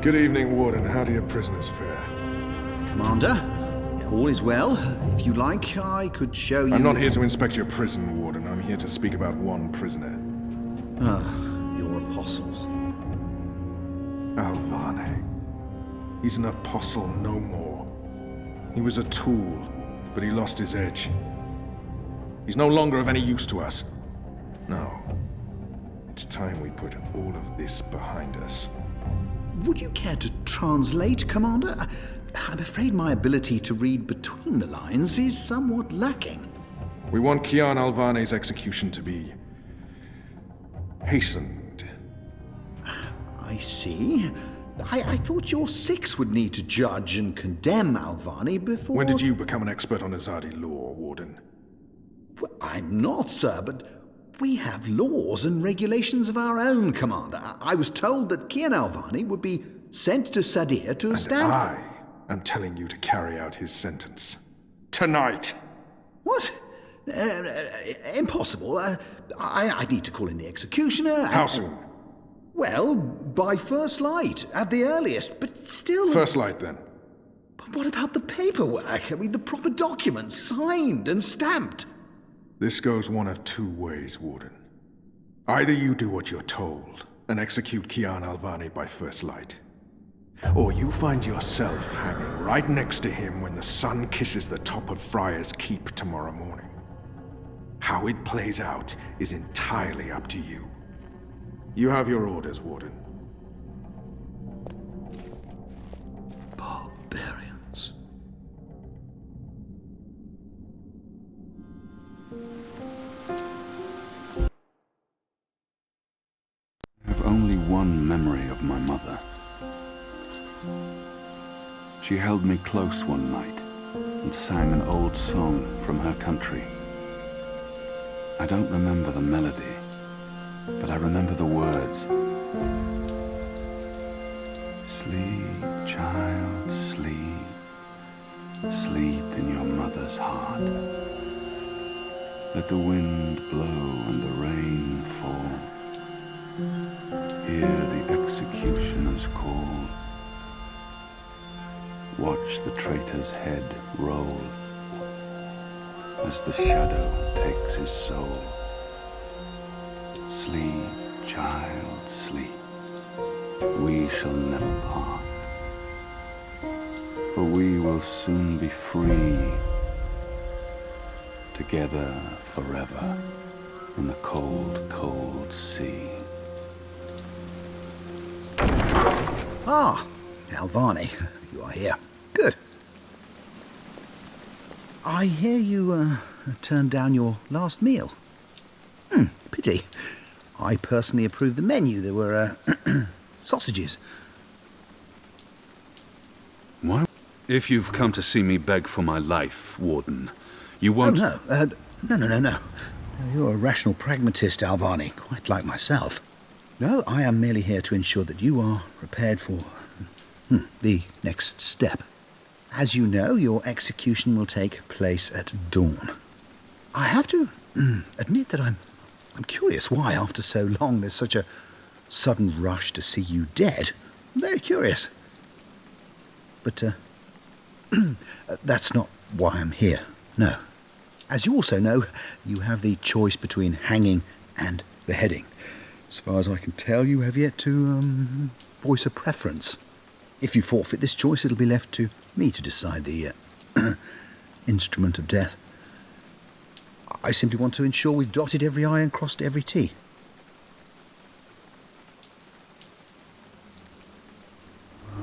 Good evening, Warden. How do your prisoners fare? Commander, all is well. If you like, I could show you... I'm not here to inspect your prison, Warden. I'm here to speak about one prisoner. Ah, your apostle. Alvane. He's an apostle no more. He was a tool, but he lost his edge. He's no longer of any use to us. No. It's time we put all of this behind us. Would you care to translate, Commander? I'm afraid my ability to read between the lines is somewhat lacking. We want Kian Alvane's execution to be... hastened. I see. I thought your six would need to judge and condemn Alvane before... When did you become an expert on Azadi law, Warden? Well, I'm not, sir, but we have laws and regulations of our own, Commander. I was told that Kian Alvane would be sent to Sadir to stand... I am telling you to carry out his sentence. Tonight! What? Impossible. I need to call in the executioner. How soon? Well, by first light, at the earliest, but still... First light, then. But what about the paperwork? I mean, the proper documents, signed and stamped. This goes one of two ways, Warden. Either you do what you're told and execute Kian Alvane by first light, or you find yourself hanging right next to him when the sun kisses the top of Friar's Keep tomorrow morning. How it plays out is entirely up to you. You have your orders, Warden. Barbarians. I have only one memory of my mother. She held me close one night and sang an old song from her country. I don't remember the melody, but I remember the words. Sleep, child, sleep. Sleep in your mother's heart. Let the wind blow and the rain fall. Hear the executioner's call. Watch the traitor's head roll as the shadow takes his soul. Sleep, child, sleep. We shall never part, for we will soon be free, together forever in the cold, cold sea. Ah, Alvane, you are here. Good. I hear you turned down your last meal. Pity. I personally approved the menu. There were sausages. Why? If you've come to see me beg for my life, Warden, you won't... Oh, no. You're a rational pragmatist, Alvane, quite like myself. No, I am merely here to ensure that you are prepared for the next step. As you know, your execution will take place at dawn. I have to admit that I'm curious why, after so long, there's such a sudden rush to see you dead. I'm very curious. But that's not why I'm here, no. As you also know, you have the choice between hanging and beheading. As far as I can tell, you have yet to voice a preference. If you forfeit this choice, it'll be left to me to decide the instrument of death. I simply want to ensure we've dotted every I and crossed every T.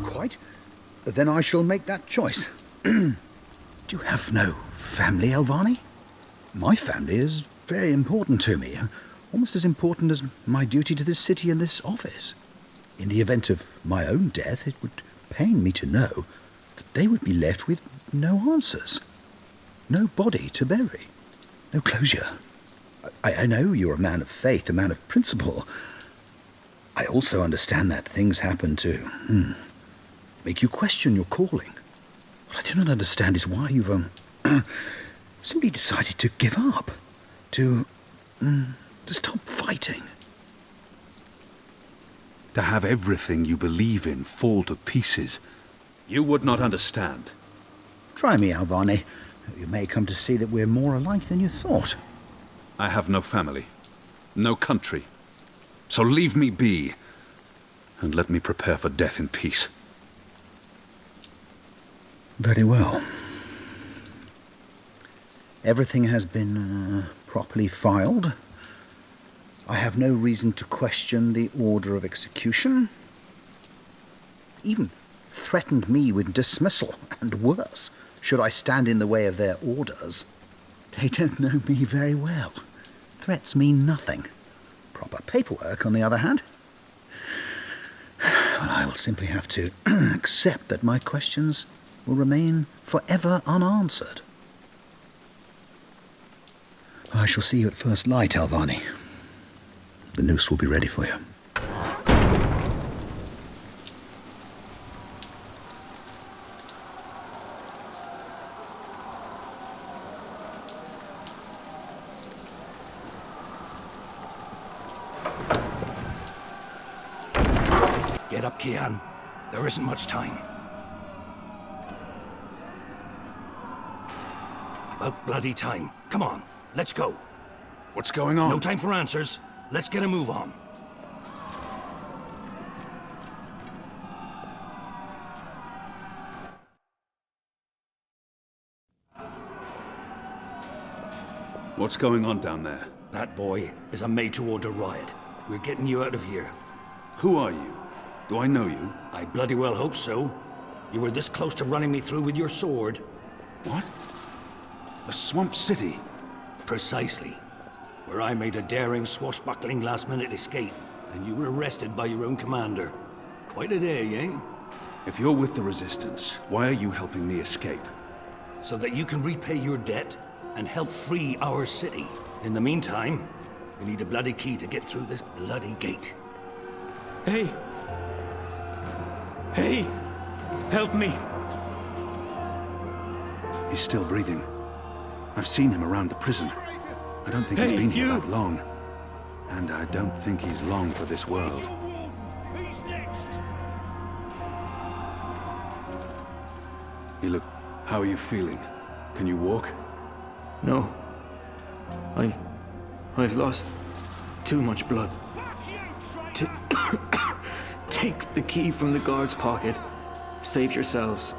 Quite. Then I shall make that choice. Do you have no family, Alvane? My family is very important to me, almost as important as my duty to this city and this office. In the event of my own death, it would pain me to know that they would be left with no answers, no body to bury, no closure. I know you're a man of faith, a man of principle. I also understand that things happen to make you question your calling. What I do not understand is why you've simply decided to give up, to stop fighting. To have everything you believe in fall to pieces. You would not understand. Try me, Alvani. You may come to see that we're more alike than you thought. I have no family, no country. So leave me be, and let me prepare for death in peace. Very well. Everything has been properly filed. I have no reason to question the order of execution. Even threatened me with dismissal, and worse, should I stand in the way of their orders. They don't know me very well. Threats mean nothing. Proper paperwork, on the other hand. Well, I will simply have to accept that my questions will remain forever unanswered. I shall see you at first light, Alvani. The noose will be ready for you. Get up, Kian. There isn't much time. About bloody time. Come on, let's go. What's going on? No time for answers. Let's get a move on. What's going on down there? That boy is a made-to-order riot. We're getting you out of here. Who are you? Do I know you? I bloody well hope so. You were this close to running me through with your sword. What? The Swamp City? Precisely. Where I made a daring, swashbuckling last-minute escape, and you were arrested by your own commander. Quite a day, eh? If you're with the Resistance, why are you helping me escape? So that you can repay your debt and help free our city. In the meantime, we need a bloody key to get through this bloody gate. Hey! Hey! Help me! He's still breathing. I've seen him around the prison. I don't think he's been here that long. And I don't think he's long for this world. You look... How are you feeling? Can you walk? No. I've lost too much blood. Take the key from the guard's pocket. Save yourselves.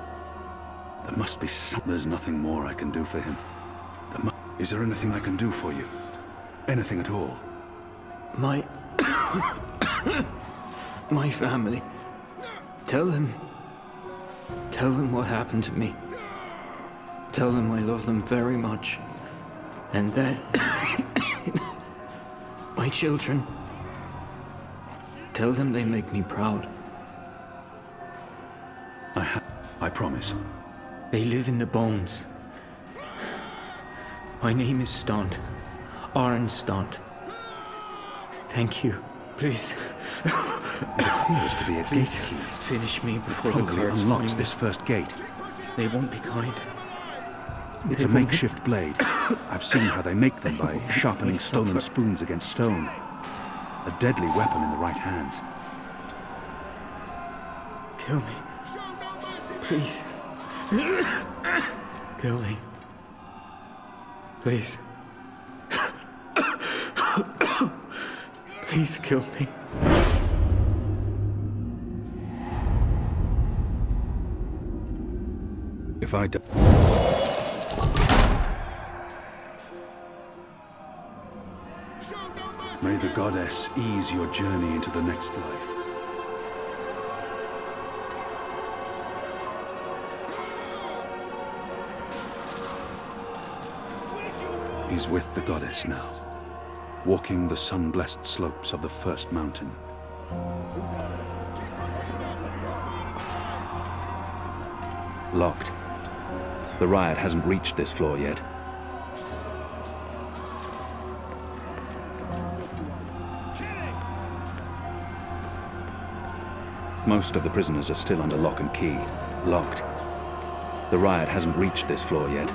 There must be some... There's nothing more I can do for him. Is there anything I can do for you? Anything at all? My family. Tell them what happened to me. Tell them I love them very much. And that my children. Tell them they make me proud. I promise. They live in the bones. My name is Stunt. Arn Stunt. Thank you. Please. It appears to be a gate key. Finish me before the Probably guards unlocks find me. this first gate. They won't be kind. It's a makeshift blade. I've seen how they make them by sharpening stolen spoons against stone. A deadly weapon in the right hands. Kill me. Please. Kill me. Please. Please kill me. If I die... May the goddess ease your journey into the next life. He's with the goddess now, walking the sun-blessed slopes of the first mountain. Locked. The riot hasn't reached this floor yet. Most of the prisoners are still under lock and key. Locked. The riot hasn't reached this floor yet.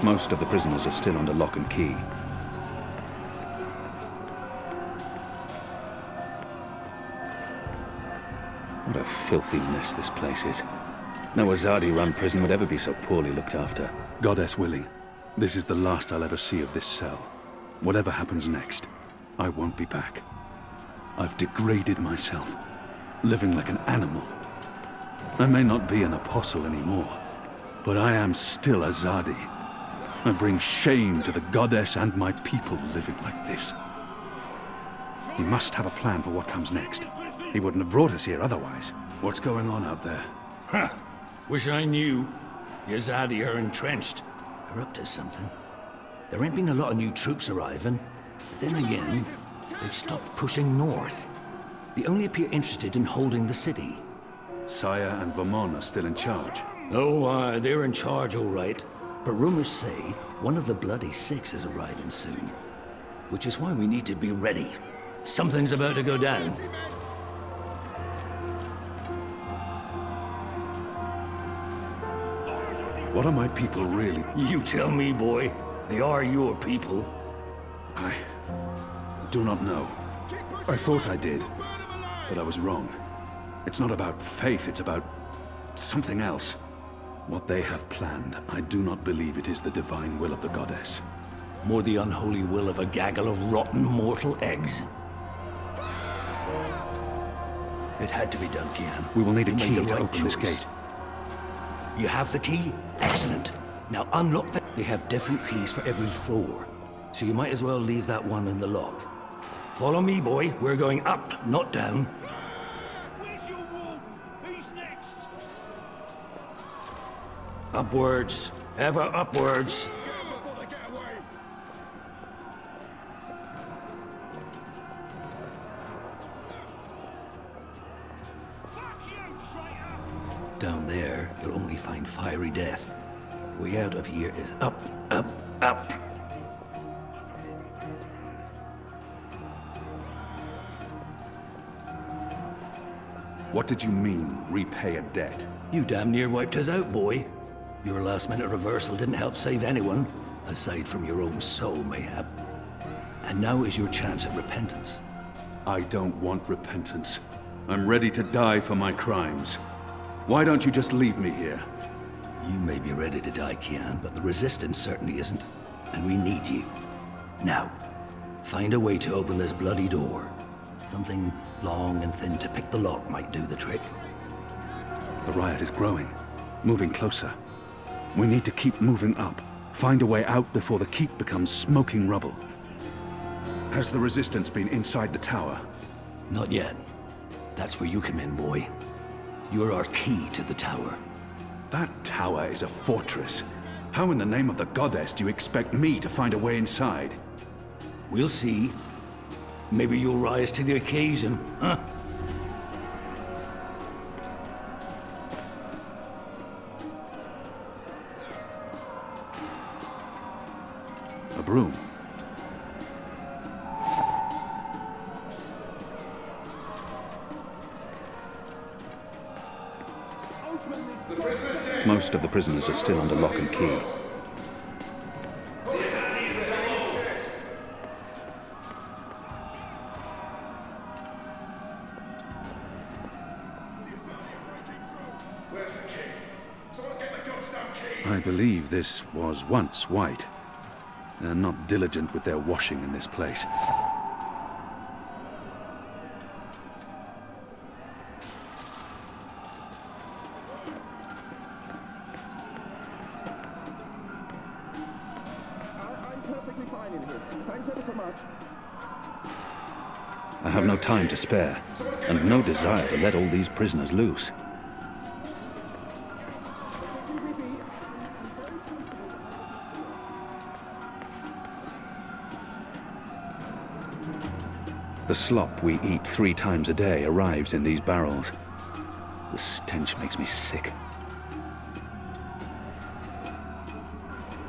Most of the prisoners are still under lock and key. What a filthy mess this place is. No Azadi-run prison would ever be so poorly looked after. Goddess willing, this is the last I'll ever see of this cell. Whatever happens next, I won't be back. I've degraded myself, living like an animal. I may not be an apostle anymore, but I am still Azadi. I bring shame to the goddess and my people living like this. He must have a plan for what comes next. He wouldn't have brought us here otherwise. What's going on out there? Huh. Wish I knew. The Azadi are entrenched. They're up to something. There ain't been a lot of new troops arriving. But then again, they've stopped pushing north. They only appear interested in holding the city. Saya and Vermon are still in charge. Oh, they're in charge, all right. But rumors say one of the Bloody Six is arriving soon. Which is why we need to be ready. Something's about to go down. What are my people really? You tell me, boy. They are your people. I do not know. I thought I did, but I was wrong. It's not about faith, it's about something else. What they have planned, I do not believe it is the divine will of the goddess. More the unholy will of a gaggle of rotten mortal eggs. It had to be done, Kian. We will need a You made key the to right open this choice. gate. You have the key? Excellent. Now unlock the... They have different keys for every floor, so you might as well leave that one in the lock. Follow me, boy. We're going up, not down. Where's your warden? Who's next? Upwards. Ever upwards. Before they get away. Fuck you, traitor! Down there, you'll only find fiery death. The way out of here is up, up, up. What did you mean, repay a debt? You damn near wiped us out, boy. Your last-minute reversal didn't help save anyone, aside from your own soul, mayhap. And now is your chance at repentance. I don't want repentance. I'm ready to die for my crimes. Why don't you just leave me here? You may be ready to die, Kian, but the Resistance certainly isn't. And we need you. Now, find a way to open this bloody door. Something long and thin to pick the lock might do the trick. The riot is growing, moving closer. We need to keep moving up. Find a way out before the keep becomes smoking rubble. Has the Resistance been inside the tower? Not yet. That's where you come in, boy. You're our key to the tower. That tower is a fortress. How in the name of the goddess do you expect me to find a way inside? We'll see. Maybe you'll rise to the occasion, huh? A broom. Most of the prisoners are still under lock and key. I believe this was once white. They're not diligent with their washing in this place. I'm perfectly fine in here. Thanks ever so much. I have no time to spare, and no desire to let all these prisoners loose. The slop we eat 3 times a day arrives in these barrels. The stench makes me sick.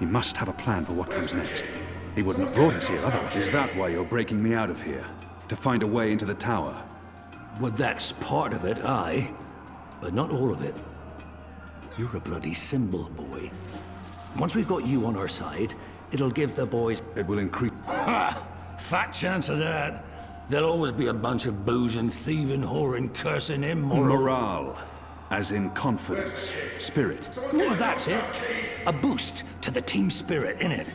He must have a plan for what comes next. He wouldn't have brought us here otherwise. Is that why you're breaking me out of here? To find a way into the tower. Well, that's part of it, aye. But not all of it. You're a bloody symbol, boy. Once we've got you on our side, it'll give the boys... It will increase... Ha! Fat chance of that. There'll always be a bunch of boozing, thieving, whoring, cursing, immoral... morale. As in confidence, spirit. Well, that's it. A boost to the team spirit, innit?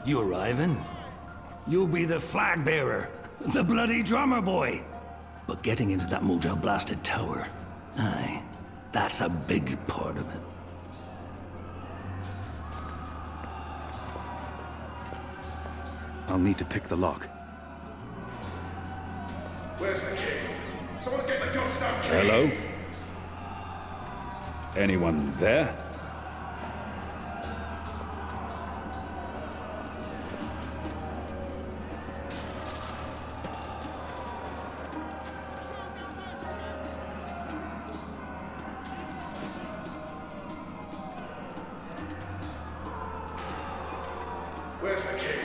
You arriving? You'll be the flag bearer, the bloody drummer boy. But getting into that Mojo blasted tower, aye, that's a big part of it. I'll need to pick the lock. Where's the key? Someone get the goddamn key! Hello? Anyone there? Where's the key?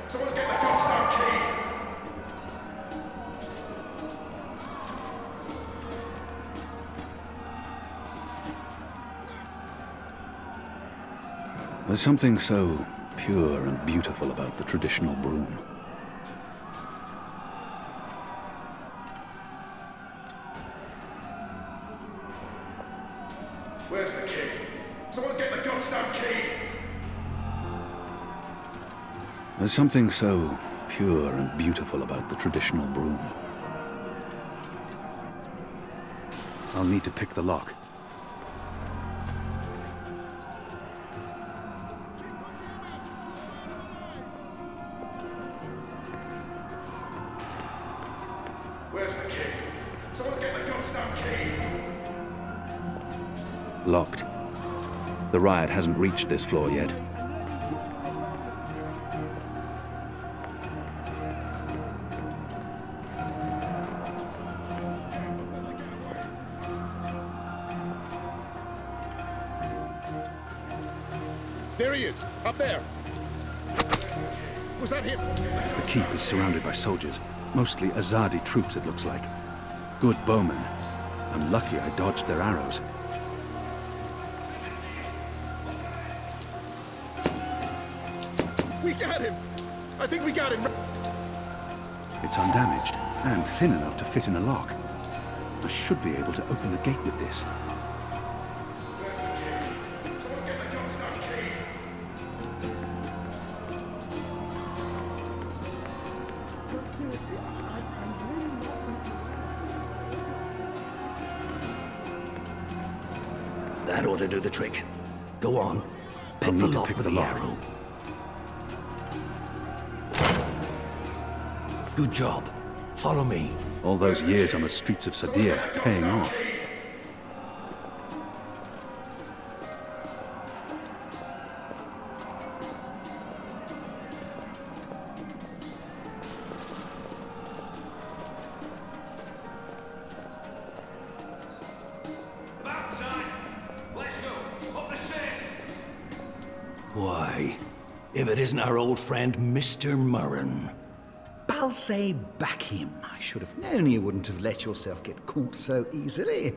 Someone get the goddamn keys! There's something so pure and beautiful about the traditional broom. Where's the key? Someone get the goddamn keys! There's something so pure and beautiful about the traditional broom. I'll need to pick the lock. Where's the key? Someone get the goddamn keys! Locked. The riot hasn't reached this floor yet. There he is! Up there! Was that him? The keep is surrounded by soldiers. Mostly Azadi troops, it looks like. Good bowmen. I'm lucky I dodged their arrows. We got him! I think we got him! It's undamaged, and thin enough to fit in a lock. I should be able to open the gate with this. That ought to do the trick. Go on. Pick I'll the need to lock pick with the the lock. arrow. Good job. Follow me. All those years on the streets of Sadir paying off. Why, if it isn't our old friend, Mr. Murren. Balsay Bakim. I should have known you wouldn't have let yourself get caught so easily.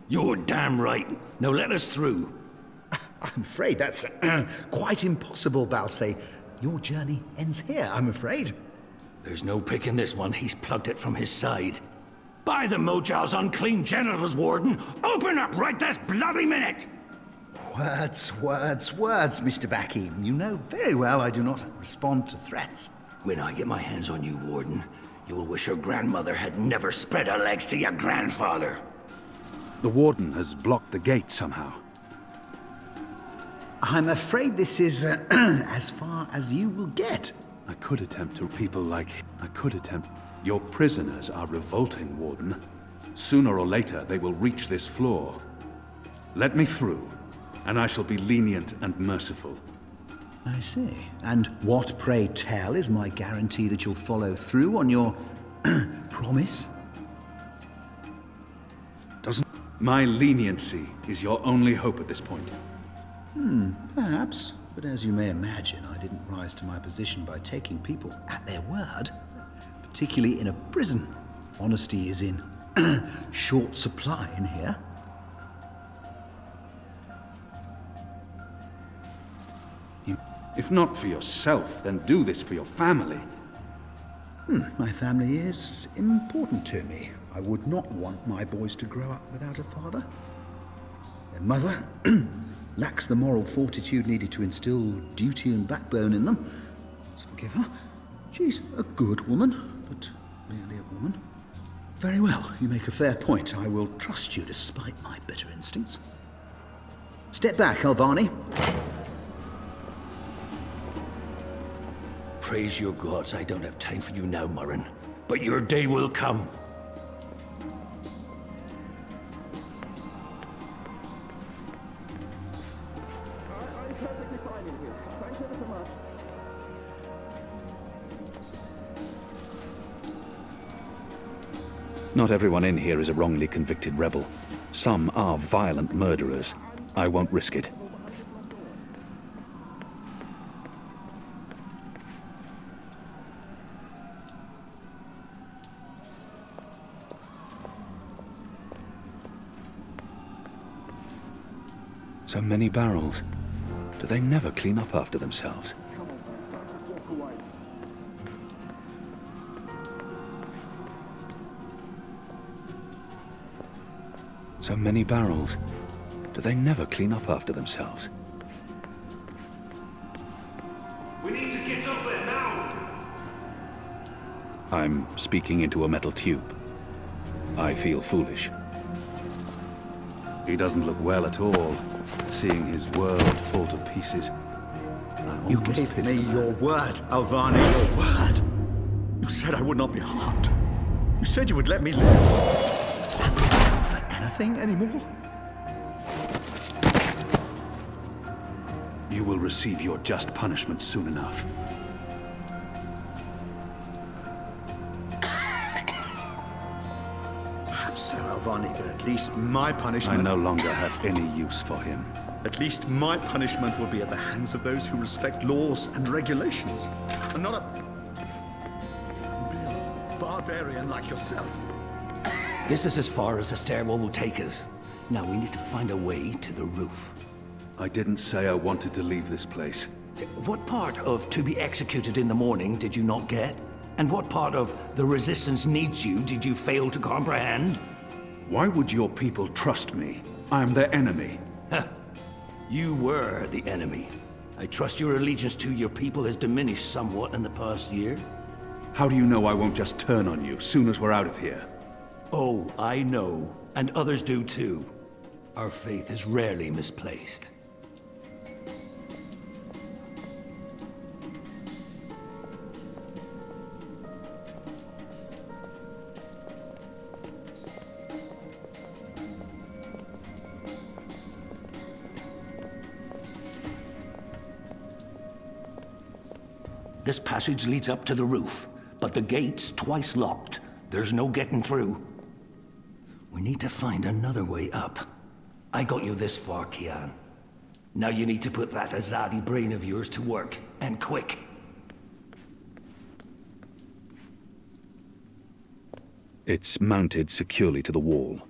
You're damn right. Now let us through. I'm afraid that's quite impossible, Balsay. Your journey ends here, I'm afraid. There's no picking this one. He's plugged it from his side. By the Mojal's unclean genitals, Warden! Open up right this bloody minute! Words, Mr. Bakim. You know very well I do not respond to threats. When I get my hands on you, Warden, you will wish your grandmother had never spread her legs to your grandfather. The warden has blocked the gate somehow. I'm afraid this is as far as you will get. I could attempt to people like... Your prisoners are revolting, Warden. Sooner or later, they will reach this floor. Let me through, and I shall be lenient and merciful. I see. And what, pray tell, is my guarantee that you'll follow through on your promise? My leniency is your only hope at this point. Perhaps. But as you may imagine, I didn't rise to my position by taking people at their word. particularly in a prison. Honesty is in short supply in here. If not for yourself, then do this for your family. My family is important to me. I would not want my boys to grow up without a father. Their mother lacks the moral fortitude needed to instill duty and backbone in them. Let's forgive her. She's a good woman, but merely a woman. Very well, you make a fair point. I will trust you despite my bitter instincts. Step back, Alvani. Praise your gods, I don't have time for you now, Murren. But your day will come. I'm perfectly fine in here. Thanks ever so much. Not everyone in here is a wrongly convicted rebel. Some are violent murderers. I won't risk it. So many barrels. Do they never clean up after themselves? So many barrels. Do they never clean up after themselves? We need to get up there now! I'm speaking into a metal tube. I feel foolish. He doesn't look well at all, seeing his world fall to pieces. You gave me your word, Alvani, your word. You said I would not be harmed. You said you would let me live. Does that count for anything anymore? You will receive your just punishment soon enough. Perhaps so, Alvani, but at least my I punishment... no longer have any use for him. At least my punishment will be at the hands of those who respect laws and regulations, and not a mere barbarian like yourself. This is as far as the stairwell will take us. Now we need to find a way to the roof. I didn't say I wanted to leave this place. What part of to be executed in the morning did you not get? And what part of the resistance needs you did you fail to comprehend? Why would your people trust me? I am their enemy. You were the enemy. I trust your allegiance to your people has diminished somewhat in the past year. How do you know I won't just turn on you soon as we're out of here? Oh, I know. And others do too. Our faith is rarely misplaced. This passage leads up to the roof, but the gate's twice locked. There's no getting through. We need to find another way up. I got you this far, Kian. Now you need to put that Azadi brain of yours to work, and quick. It's mounted securely to the wall.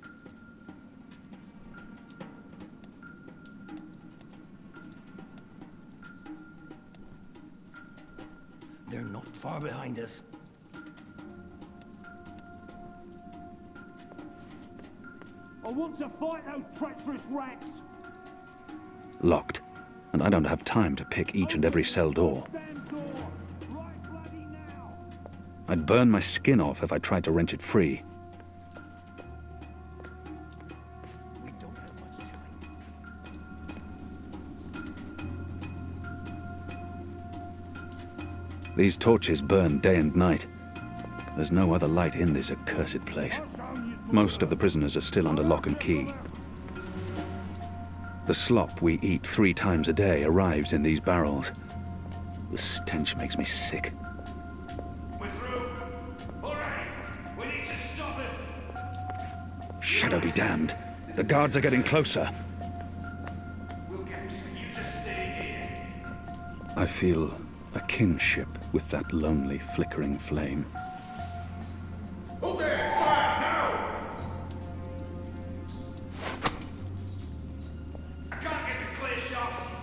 They're not far behind us. I want to fight those treacherous rats! Locked. And I don't have time to pick each and every cell door. Damn door! Right bloody now! I'd burn my skin off if I tried to wrench it free. We don't have much time. These torches burn day and night. There's no other light in this accursed place. Most of the prisoners are still under lock and key. The slop we eat 3 times a day arrives in these barrels. The stench makes me sick. We're through! Hooray! We need to stop it! Shadow be damned. The guards are getting closer. We'll get him. You just stay here. I feel a kinship with that lonely, flickering flame.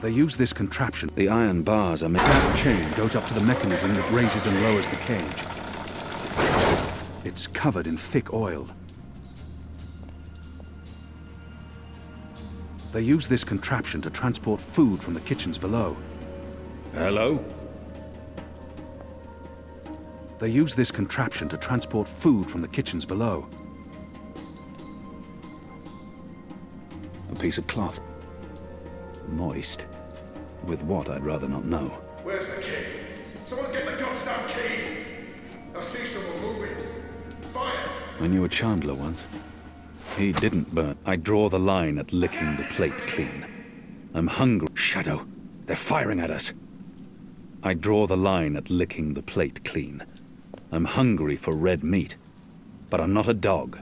They use this contraption. The iron bars are made. That chain goes up to the mechanism that raises and lowers the cage. It's covered in thick oil. They use this contraption to transport food from the kitchens below. Hello? They use this contraption to transport food from the kitchens below. A piece of cloth. Moist. With what, I'd rather not know. Where's the key? Someone get the goddamn keys! I see someone moving. Fire! I knew a Chandler once. He didn't burn. I draw the line at licking the plate clean. I'm hungry. Shadow, they're firing at us. I draw the line at licking the plate clean. I'm hungry for red meat, but I'm not a dog.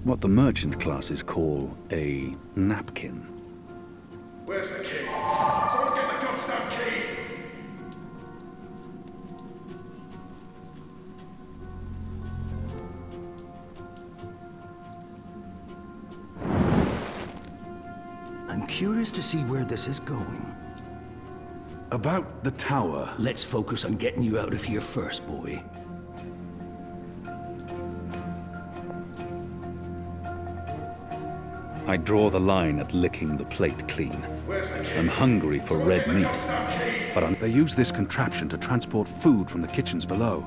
What the merchant classes call a napkin. Where's the key? Someone get the goddamn keys! I'm curious to see where this is going. About the tower. Let's focus on getting you out of here first, boy. I draw the line at licking the plate clean. Where's the key? I'm hungry for Someone red get the meat, goddamn keys! but They use this contraption to transport food from the kitchens below.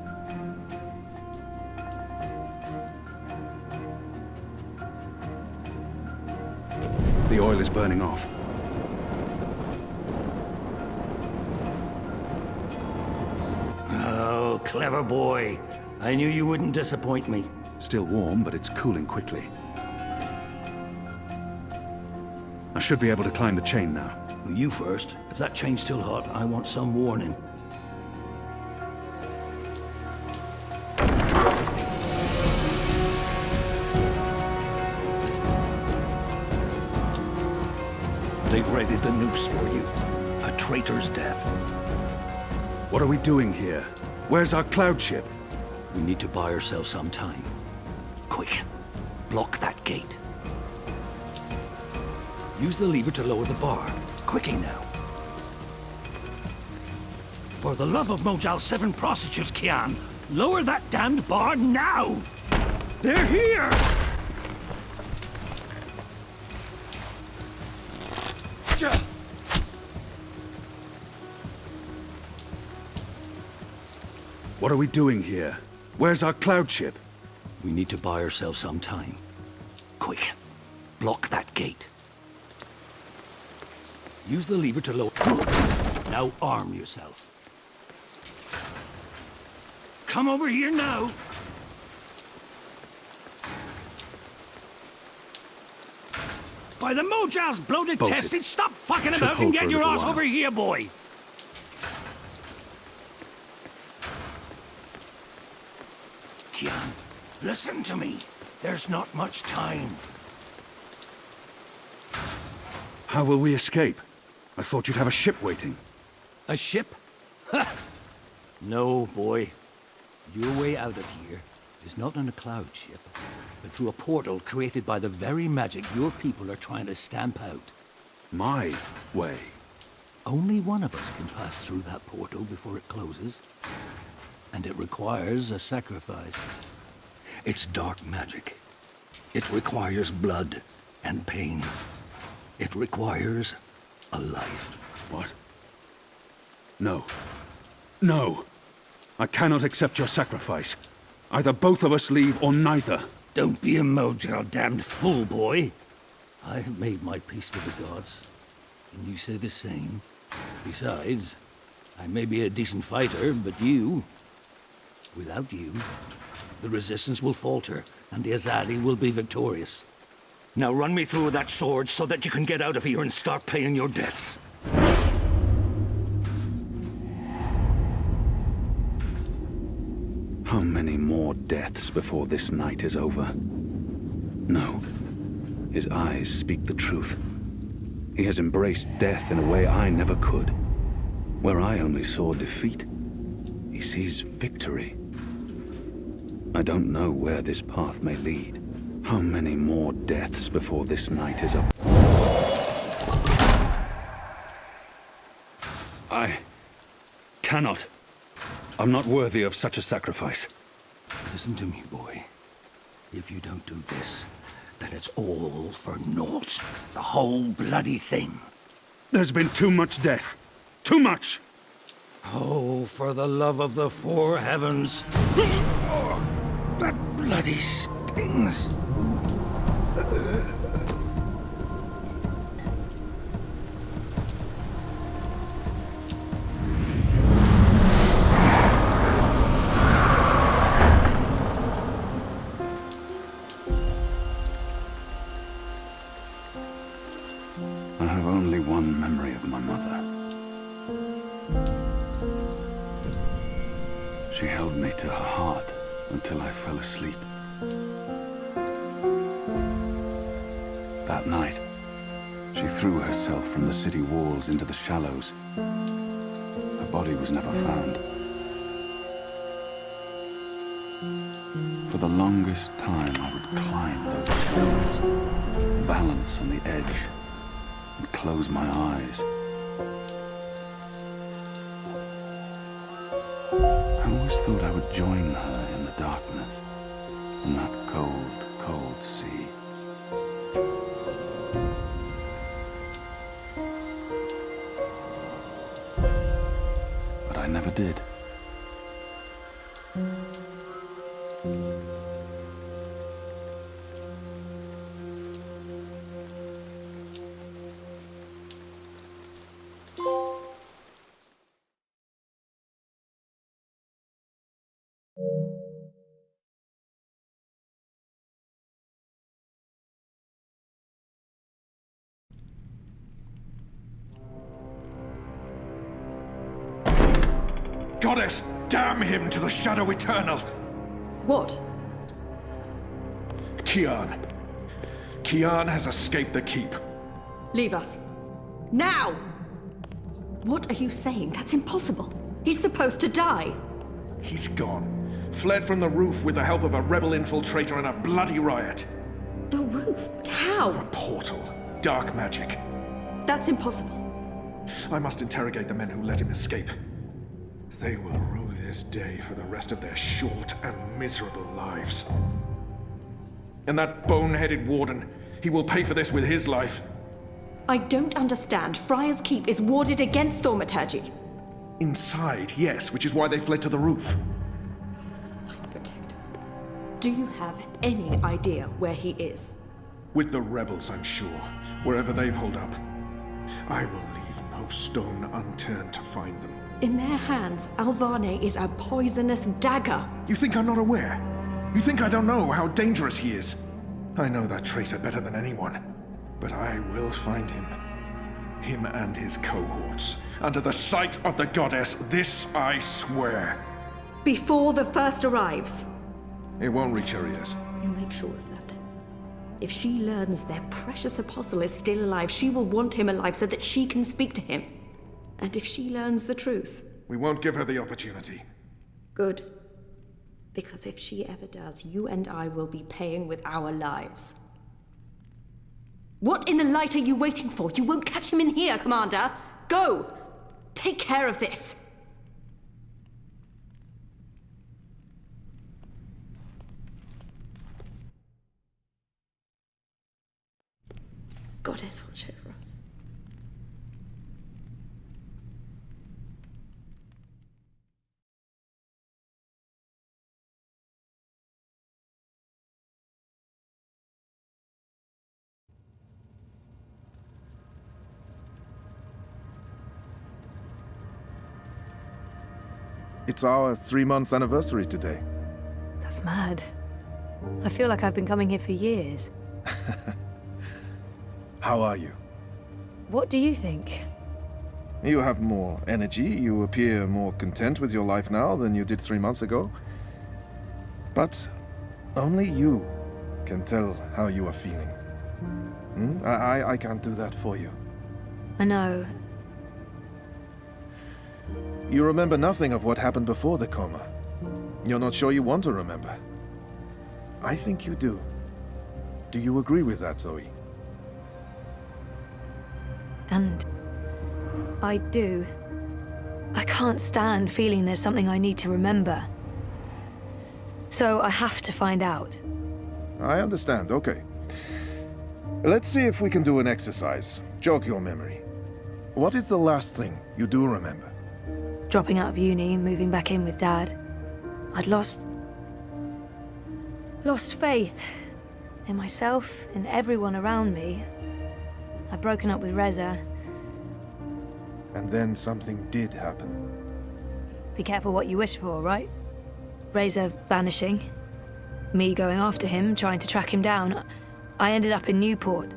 The oil is burning off. Oh, clever boy. I knew you wouldn't disappoint me. Still warm, but it's cooling quickly. I should be able to climb the chain now. You first. If that chain's still hot, I want some warning. They've readied the noose for you. A traitor's death. What are we doing here? Where's our cloud ship? We need to buy ourselves some time. Quick. Block that gate. Use the lever to lower the bar. Quickly now. For the love of Mojal 7 prostitutes, Kian, lower that damned bar now! They're here! What are we doing here? Where's our cloud ship? We need to buy ourselves some time. Quick. Block that gate. Use the lever to lower... Good. Now arm yourself. Come over here now! By the Mojal's bloated Bolted. tested, stop fucking Should about hold and for get a your little ass while. over here, boy! Kian, listen to me. There's not much time. How will we escape? I thought you'd have a ship waiting. A ship? Ha! No, boy. Your way out of here is not on a cloud ship, but through a portal created by the very magic your people are trying to stamp out. My way. Only one of us can pass through that portal before it closes. And it requires a sacrifice. It's dark magic. It requires blood and pain. It requires a life. What? No. No! I cannot accept your sacrifice. Either both of us leave or neither. Don't be a Mojal damned fool, boy. I have made my peace with the gods. Can you say the same? Besides, I may be a decent fighter, but you... Without you, the resistance will falter, and the Azadi will be victorious. Now run me through that sword so that you can get out of here and start paying your debts. How many more deaths before this night is over? No. His eyes speak the truth. He has embraced death in a way I never could. Where I only saw defeat, he sees victory. I don't know where this path may lead, How many more deaths before this night is up? I cannot. I'm not worthy of such a sacrifice. Listen to me, boy. If you don't do this, then it's all for naught. The whole bloody thing. There's been too much death. Too much! Oh, for the love of the four heavens. Oh, that bloody stings. I have only one memory of my mother. She held me to her heart until I fell asleep. That night, she threw herself from the city walls into the shallows. Her body was never found. For the longest time, I would climb those walls, balance on the edge, and close my eyes. I always thought I would join her in the darkness, in that cold, cold sea. But I never did. Goddess, damn him to the Shadow Eternal! What? Kian. Kian has escaped the keep. Leave us. Now! What are you saying? That's impossible. He's supposed to die. He's gone. Fled from the roof with the help of a rebel infiltrator in a bloody riot. The roof? But how? A portal. Dark magic. That's impossible. I must interrogate the men who let him escape. They will rue this day for the rest of their short and miserable lives. And that bone-headed warden, he will pay for this with his life. I don't understand. Friar's Keep is warded against thaumaturgy. Inside, yes, which is why they fled to the roof. Light protectors. Do you have any idea where he is? With the rebels, I'm sure. Wherever they've holed up. I will leave no stone unturned to find them. In their hands, Alvane is a poisonous dagger. You think I'm not aware? You think I don't know how dangerous he is? I know that traitor better than anyone. But I will find him. Him and his cohorts. Under the sight of the goddess, this I swear. Before the first arrives. It won't reach her ears. You make sure of that. If she learns their precious apostle is still alive, she will want him alive so that she can speak to him. And if she learns the truth... We won't give her the opportunity. Good. Because if she ever does, you and I will be paying with our lives. What in the light are you waiting for? You won't catch him in here, Commander. Go! Take care of this. Goddess, watch over us. It's our 3-month anniversary today. That's mad. I feel like I've been coming here for years. How are you? What do you think? You have more energy, you appear more content with your life now than you did 3 months ago. But only you can tell how you are feeling. I can't do that for you. I know. You remember nothing of what happened before the coma. You're not sure you want to remember. I think you do. Do you agree with that, Zoe? And I do. I can't stand feeling there's something I need to remember. So I have to find out. I understand, okay. Let's see if we can do an exercise. Jog your memory. What is the last thing you do remember? Dropping out of uni, moving back in with Dad. I'd lost faith in myself, in everyone around me. I'd broken up with Reza. And then something did happen. Be careful what you wish for, right? Reza vanishing. Me going after him, trying to track him down. I ended up in Newport.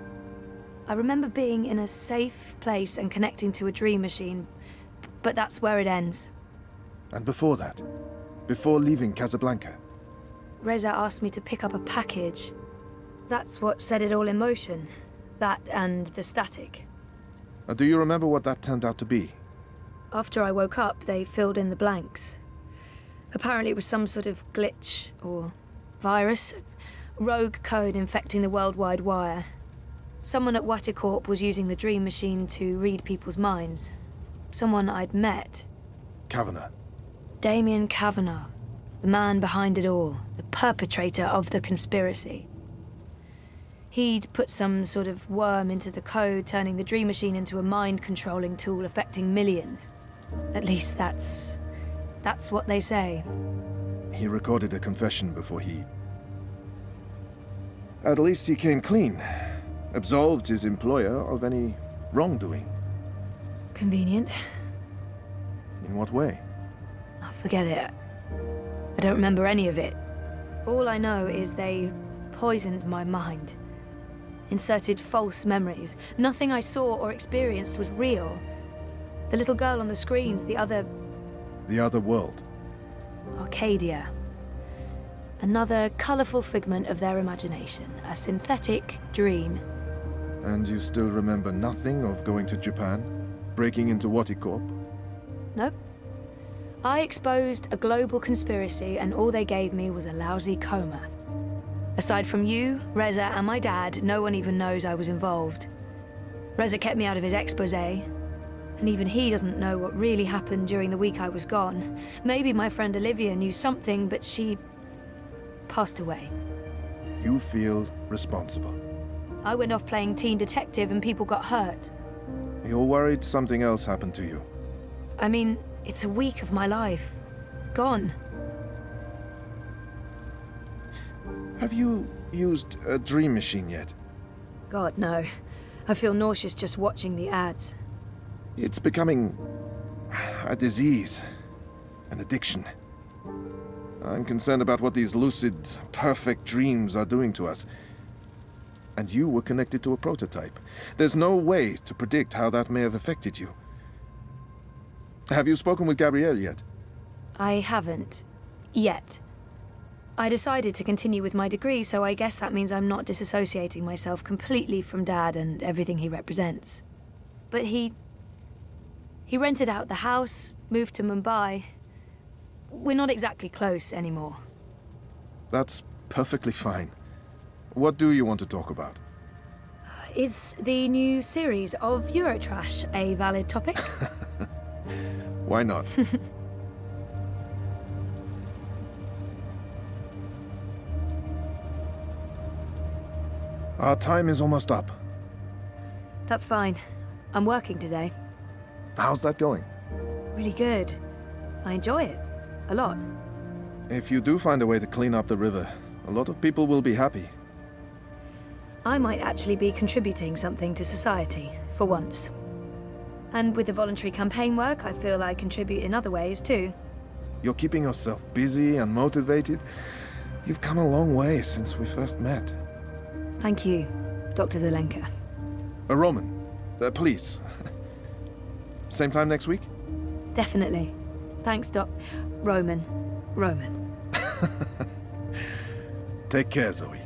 I remember being in a safe place and connecting to a dream machine, but that's where it ends. And before that? Before leaving Casablanca? Reza asked me to pick up a package. That's what set it all in motion. That and the static. Do you remember what that turned out to be? After I woke up, they filled in the blanks. Apparently it was some sort of glitch or virus. Rogue code infecting the worldwide wire. Someone at Waticorp was using the dream machine to read people's minds. Someone I'd met. Kavanagh. Damien Kavanagh. The man behind it all. The perpetrator of the conspiracy. He'd put some sort of worm into the code, turning the dream machine into a mind-controlling tool affecting millions. At least that's what they say. He recorded a confession before he... At least he came clean. Absolved his employer of any wrongdoing. Convenient. In what way? Oh, forget it. I don't remember any of it. All I know is they poisoned my mind. Inserted false memories. Nothing I saw or experienced was real. The little girl on the screens, the other... The other world. Arcadia. Another colourful figment of their imagination. A synthetic dream. And you still remember nothing of going to Japan? Breaking into Waticorp? Nope. I exposed a global conspiracy and all they gave me was a lousy coma. Aside from you, Reza, and my dad, no one even knows I was involved. Reza kept me out of his exposé, and even he doesn't know what really happened during the week I was gone. Maybe my friend Olivia knew something, but she passed away. You feel responsible. I went off playing teen detective and people got hurt. You're worried something else happened to you. I mean, it's a week of my life. Gone. Have you used a dream machine yet? God, no. I feel nauseous just watching the ads. It's becoming a disease, an addiction. I'm concerned about what these lucid, perfect dreams are doing to us. And you were connected to a prototype. There's no way to predict how that may have affected you. Have you spoken with Gabrielle yet? I haven't. Yet. I decided to continue with my degree, so I guess that means I'm not disassociating myself completely from Dad and everything he represents. But he rented out the house, moved to Mumbai. We're not exactly close anymore. That's perfectly fine. What do you want to talk about? Is the new series of Eurotrash a valid topic? Why not? Our time is almost up. That's fine. I'm working today. How's that going? Really good. I enjoy it. A lot. If you do find a way to clean up the river, a lot of people will be happy. I might actually be contributing something to society, for once. And with the voluntary campaign work, I feel I contribute in other ways, too. You're keeping yourself busy and motivated. You've come a long way since we first met. Thank you, Dr. Zelenka. Roman, please. Same time next week? Definitely. Thanks, Doc. Roman. Take care, Zoe.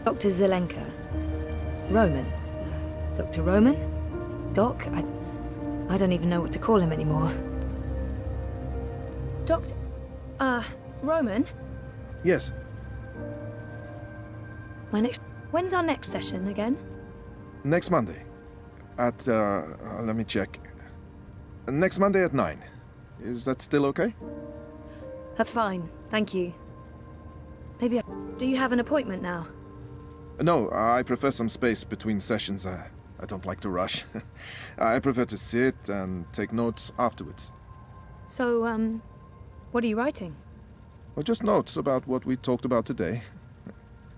Dr. Zelenka. Roman. Dr. Roman? Doc? I don't even know what to call him anymore. Doctor... Roman? Yes. When's our next session again? Next Monday. At, let me check. Next Monday at 9. Is that still okay? That's fine, thank you. Do you have an appointment now? No, I prefer some space between sessions. I don't like to rush. I prefer to sit and take notes afterwards. So, what are you writing? Well, just notes about what we talked about today.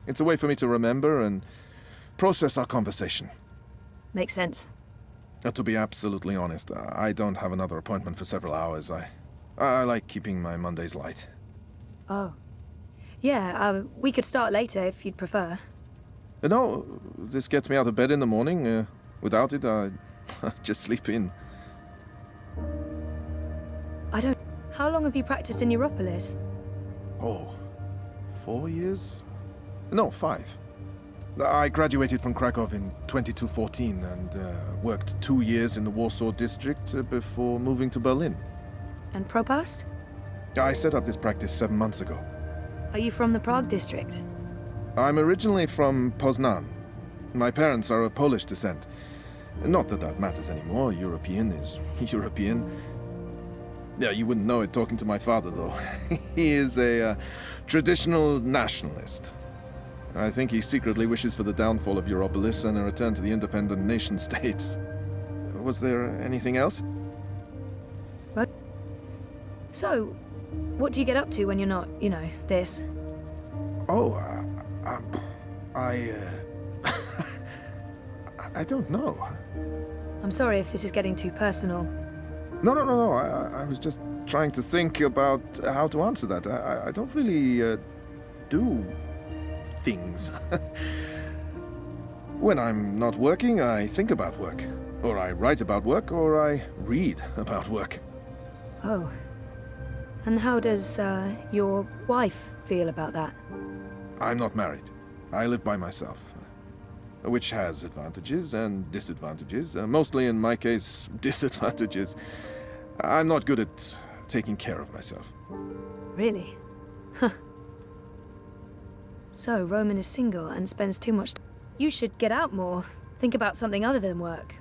It's a way for me to remember and process our conversation. Makes sense. To be absolutely honest, I don't have another appointment for several hours. I like keeping my Mondays light. Oh. Yeah, we could start later if you'd prefer. No, this gets me out of bed in the morning. Without it, I just sleep in. How long have you practiced in Europolis? Oh, 4 years? No, 5. I graduated from Krakow in 2214 and worked 2 years in the Warsaw district before moving to Berlin. And Propast? I set up this practice 7 months ago. Are you from the Prague district? I'm originally from Poznan. My parents are of Polish descent. Not that that matters anymore. European is European. Yeah, you wouldn't know it talking to my father, though. He is a traditional nationalist. I think he secretly wishes for the downfall of Europolis and a return to the independent nation-states. Was there anything else? Right. So, what do you get up to when you're not, this? Oh, I don't know. I'm sorry if this is getting too personal. No. I was just trying to think about how to answer that. I don't really do things. When I'm not working, I think about work. Or I write about work, or I read about work. Oh. And how does, your wife feel about that? I'm not married. I live by myself. Which has advantages and disadvantages. Mostly, in my case, disadvantages. I'm not good at taking care of myself. Really? Huh. So, Roman is single and spends too much time. You should get out more. Think about something other than work.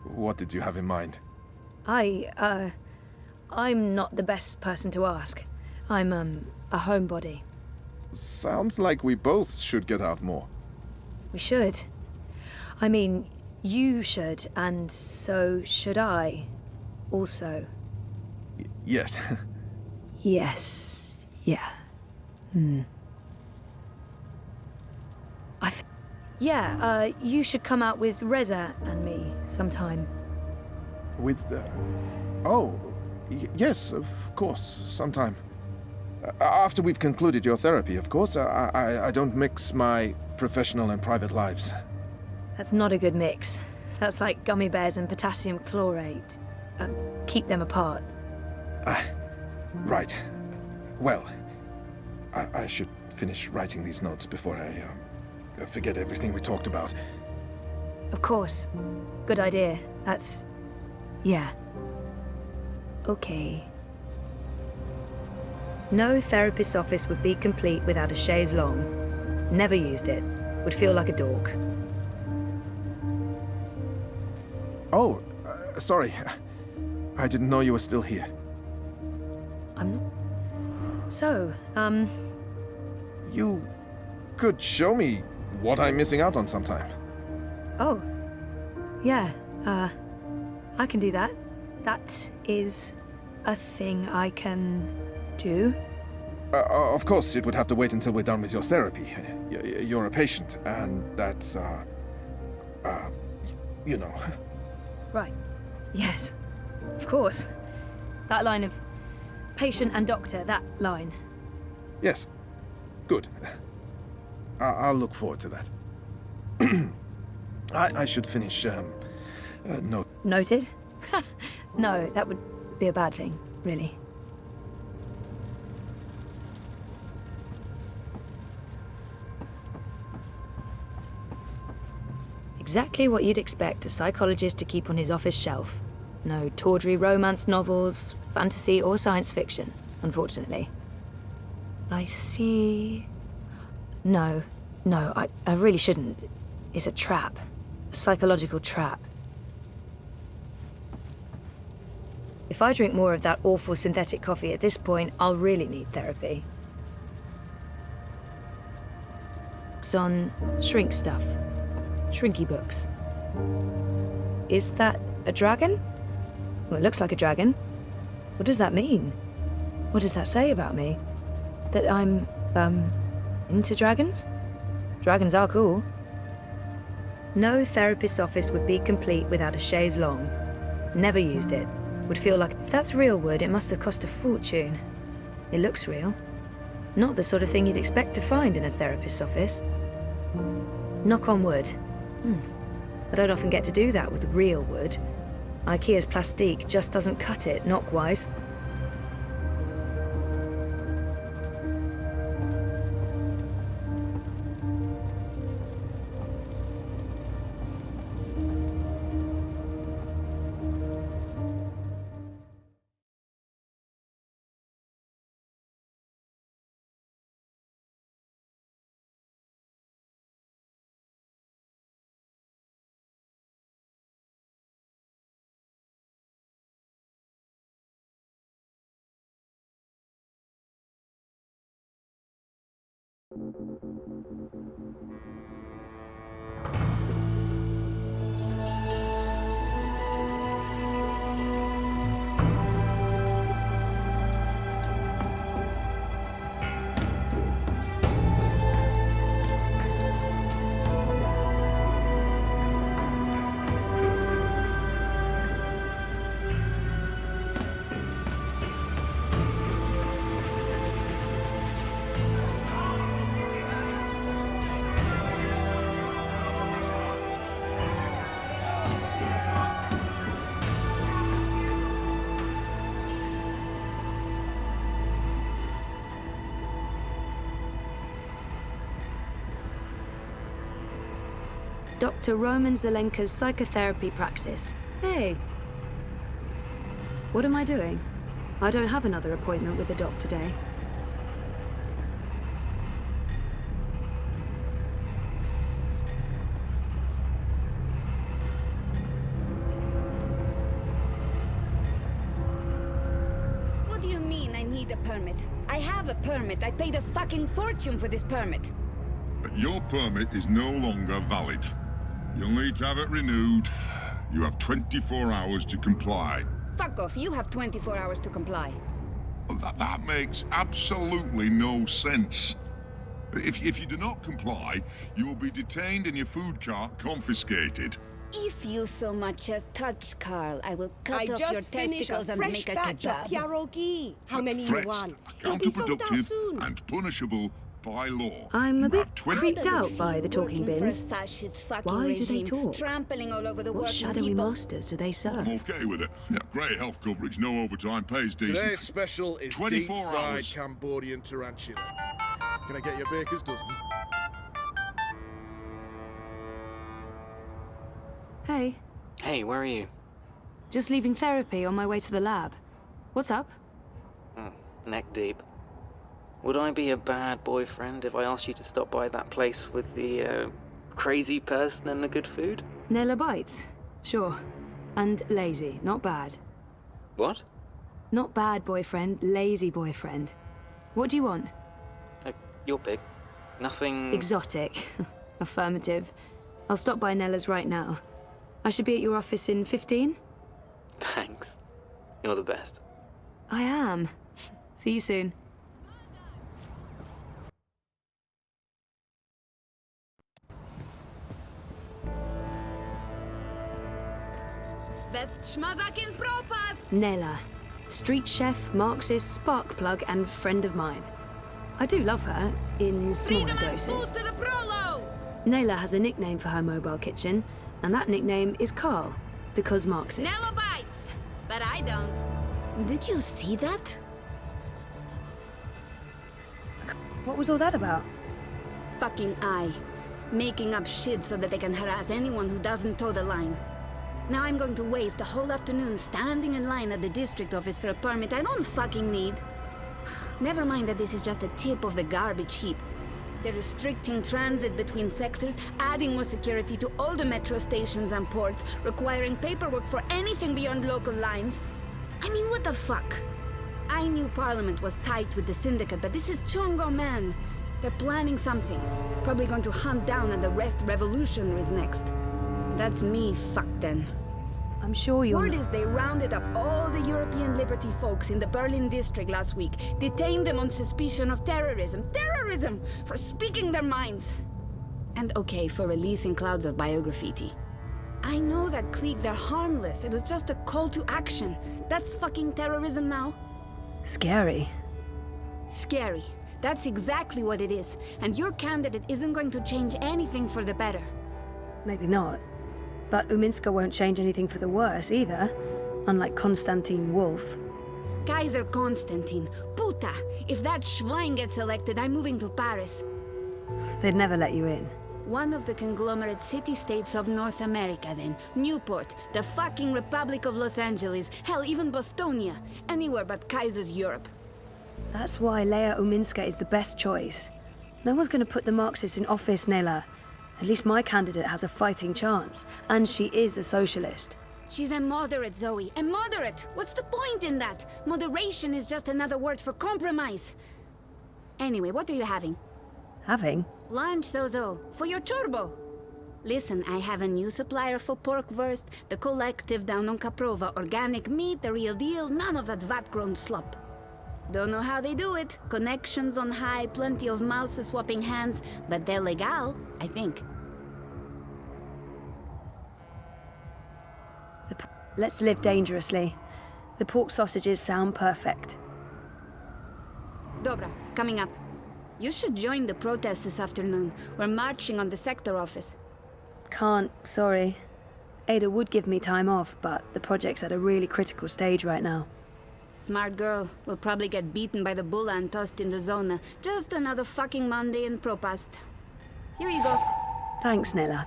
What did you have in mind? I'm not the best person to ask. I'm, a homebody. Sounds like we both should get out more. We should. I mean, you should, and so should I. Also. Yes. Yes. Yeah. You should come out with Reza and me sometime. With, yes, of course, sometime. After we've concluded your therapy, of course. I don't mix my professional and private lives. That's not a good mix. That's like gummy bears and potassium chlorate. Keep them apart. Right. Well, I should finish writing these notes before I forget everything we talked about. Of course. Good idea. Yeah. Okay. No therapist's office would be complete without a chaise longue. Never used it. Would feel like a dork. Oh, sorry. I didn't know you were still here. I'm not... So, You could show me what I'm missing out on sometime. Oh. Yeah, I can do that. That is a thing I can do. Of course, it would have to wait until we're done with your therapy. You're a patient, and that's, you know. Right. Yes. Of course. That line of patient and doctor, that line. Yes. Good. I'll look forward to that. I should finish, Noted? No, that would be a bad thing, really. Exactly what you'd expect a psychologist to keep on his office shelf. No tawdry romance novels, fantasy, or science fiction, unfortunately. I see... No, I really shouldn't. It's a trap. A psychological trap. If I drink more of that awful synthetic coffee at this point, I'll really need therapy. It's on shrink stuff. Shrinky books. Is that a dragon? Well, it looks like a dragon. What does that mean? What does that say about me? That I'm, into dragons? Dragons are cool. No therapist's office would be complete without a chaise longue. Never used it. Would feel like, if that's real wood, it must have cost a fortune. It looks real. Not the sort of thing you'd expect to find in a therapist's office. Knock on wood. I don't often get to do that with real wood. IKEA's plastique just doesn't cut it, knock-wise. Dr. Roman Zelenka's psychotherapy praxis. Hey! What am I doing? I don't have another appointment with the doc today. What do you mean I need a permit? I have a permit. I paid a fucking fortune for this permit. Your permit is no longer valid. You'll need to have it renewed. You have 24 hours to comply. Fuck off. You have 24 hours to comply. That makes absolutely no sense. If you do not comply, you will be detained and your food cart confiscated. If you so much as touch Carl, I will cut off just your finished testicles a and fresh make a batch of kebab. pierogi. How many you Threats want? are It'll be sold out counterproductive soon. and punishable by law. I'm a You bit have 20 creeped out by the talking Working for a bins. fascist fucking Why do they regime, talk? trampling all over the What working shadowy people. masters do they I'm serve? okay with it. Yeah, great health coverage, no overtime, pays decent. Today's special is 24 deep-fried hours. Cambodian tarantula. Can I get your baker's dozen? Hey, Hey, where are you? just leaving therapy on my way to the lab. What's up? Neck deep. Would I be a bad boyfriend if I asked you to stop by that place with the, crazy person and the good food? Nella bites? Sure. And lazy, not bad. What? Not bad boyfriend, lazy boyfriend. What do you want? Your pick. Nothing... Exotic. Affirmative. I'll stop by Nella's right now. I should be at your office in 15? Thanks. You're the best. I am. See you soon. Best schmazak in Propast! Nella. Street chef, Marxist, spark plug, and friend of mine. I do love her, in smaller doses. To the prolo! Nella has a nickname for her mobile kitchen, and that nickname is Carl, because Marxist. Nella bites, but I don't. Did you see that? What was all that about? Fucking eye. making up shit so that they can harass anyone who doesn't toe the line. Now I'm going to waste the whole afternoon standing in line at the district office for a permit I don't fucking need. Never mind that this is just a tip of the garbage heap. They're restricting transit between sectors, adding more security to all the metro stations and ports, requiring paperwork for anything beyond local lines. I mean, what the fuck? I knew Parliament was tight with the Syndicate, but this is Chongo, man. They're planning something. Probably going to hunt down and arrest revolutionaries next. That's me fucked then. I'm sure you're Word not. is they rounded up all the European Liberty folks in the Berlin district last week, detained them on suspicion of terrorism. Terrorism! For speaking their minds! And okay, for releasing clouds of biograffiti. I know that clique, they're harmless. It was just a call to action. That's fucking terrorism now. Scary. Scary. That's exactly what it is. And your candidate isn't going to change anything for the better. Maybe not. But Uminska won't change anything for the worse either, unlike Konstantin Wolf. Kaiser Konstantin. Puta! If that Schwein gets elected, I'm moving to Paris. They'd never let you in. One of the conglomerate city-states of North America, then. Newport, the fucking Republic of Los Angeles, hell, even Bostonia. Anywhere but Kaiser's Europe. That's why Leia Uminska is the best choice. No one's going to put the Marxists in office, Nela. At least my candidate has a fighting chance. And she is a socialist. She's a moderate, Zoe. A moderate! What's the point in that? Moderation is just another word for compromise. Anyway, what are you having? Having? Lunch, Zozo. For your chorbo. Listen, I have a new supplier for pork wurst. The collective down on Caprova. Organic meat, the real deal. None of that vat-grown slop. Don't know how they do it. Connections on high, plenty of mouses swapping hands. But they're legal, I think. Let's live dangerously. The pork sausages sound perfect. Dobra, coming up. You should join the protest this afternoon. We're marching on the sector office. Can't, sorry. Ada would give me time off, but the project's at a really critical stage right now. Smart girl. Will probably get beaten by the bulla and tossed in the zona. Just another fucking Monday in Propast. Here you go. Thanks, Nela.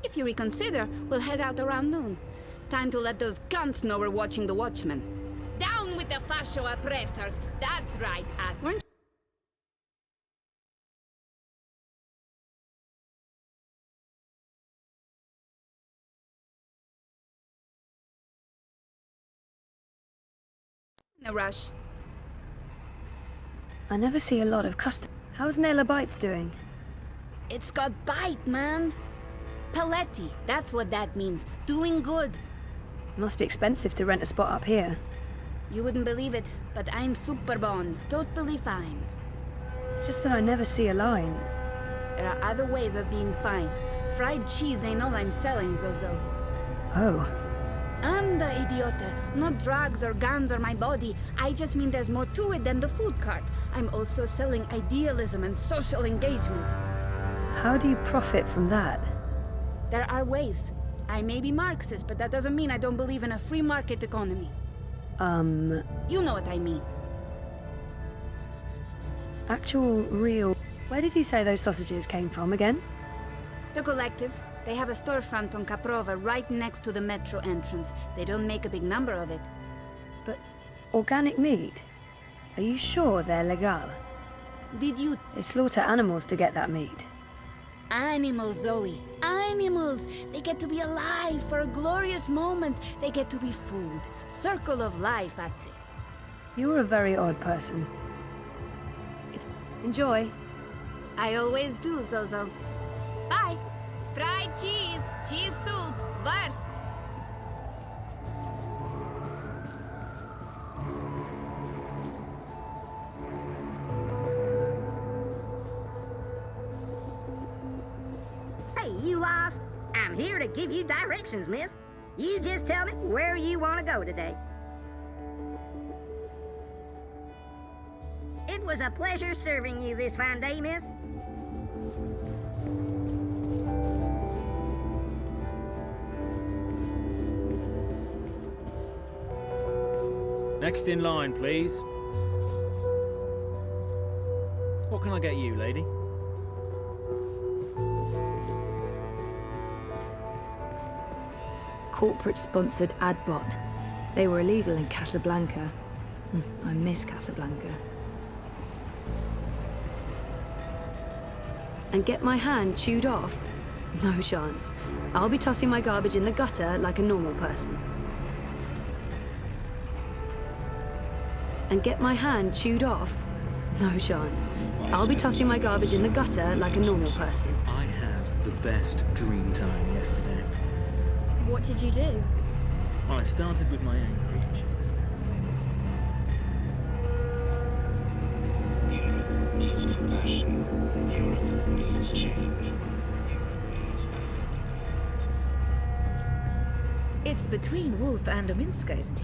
If you reconsider, we'll head out around noon. Time to let those cunts know we're watching the Watchmen. Down with the fascio oppressors! That's right, weren't in a rush. I never see a lot of custom. How's Nela Bites doing? It's got bite, man. Paletti, that's what that means. Doing good. It must be expensive to rent a spot up here. You wouldn't believe it, but I'm super bond. Totally fine. It's just that I never see a line. There are other ways of being fine. Fried cheese ain't all I'm selling, Zozo. Oh. Anda, idiota. Not drugs or guns or my body. I just mean there's more to it than the food cart. I'm also selling idealism and social engagement. How do you profit from that? There are ways. I may be Marxist, but that doesn't mean I don't believe in a free market economy. You know what I mean. Actual, real... Where did you say those sausages came from again? The collective. They have a storefront on Caprova right next to the metro entrance. They don't make a big number of it. But organic meat? Are you sure they're legal? Did you... They slaughter animals to get that meat. Animals, Zoe. Animals! They get to be alive for a glorious moment. They get to be food. Circle of life, Atsi. You're a very odd person. Enjoy. I always do, Zozo. Bye! Fried cheese, cheese soup, wurst. Hey, you lost? I'm here to give you directions, miss. You just tell me where you want to go today. It was a pleasure serving you this fine day, miss. Next in line, please. What can I get you, lady? corporate-sponsored ad bot. They were illegal in Casablanca. I miss Casablanca. And get my hand chewed off? No chance. I'll be tossing my garbage in the gutter like a normal person. And get my hand chewed off? No chance. I'll be tossing my garbage in the gutter like a normal person. I had the best dream time yesterday. What did you do? Well, I started with my own creation. Europe needs compassion. Europe needs change. Europe needs a helping hand. It's between Wolf and Ominska's team.